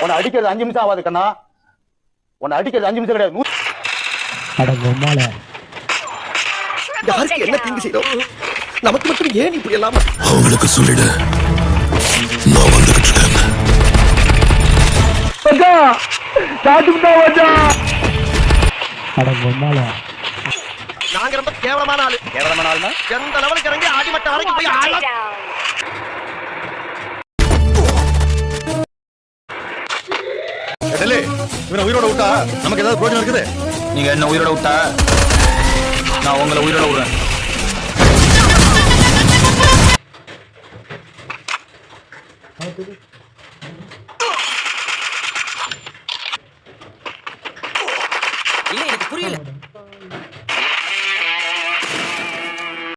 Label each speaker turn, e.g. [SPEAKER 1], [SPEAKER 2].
[SPEAKER 1] உன்னை அடிக்கிறது 5 நிமிஷம் ஆகாது கண்ணா. உன்னை அடிக்கிறது 5 நிமிஷம் கிடையாது.
[SPEAKER 2] யாருக்கு என்ன தீங்கு செய்தோம்? நமக்கு மட்டும் ஏன் இப்படி எல்லாம்?
[SPEAKER 3] அவங்களுக்கு சொல்லிடு, நான் வந்துகிட்டு இருக்கேன்.
[SPEAKER 2] நாங்க ரொம்ப கேவலமான ஆளு.
[SPEAKER 1] கேவலமான ஆளுனா
[SPEAKER 2] எந்த லெவலுக்கு இறங்கி அடிமட்ட வரைக்கும் போய் ஆள.
[SPEAKER 1] இவனை உயிரோட விட்டா நமக்கு ஏதாவது பிரயோஜனம் இருக்குது? நீங்க என்ன உயிரோட விட்டா நான் உங்களை உயிரோட விடுறேன்.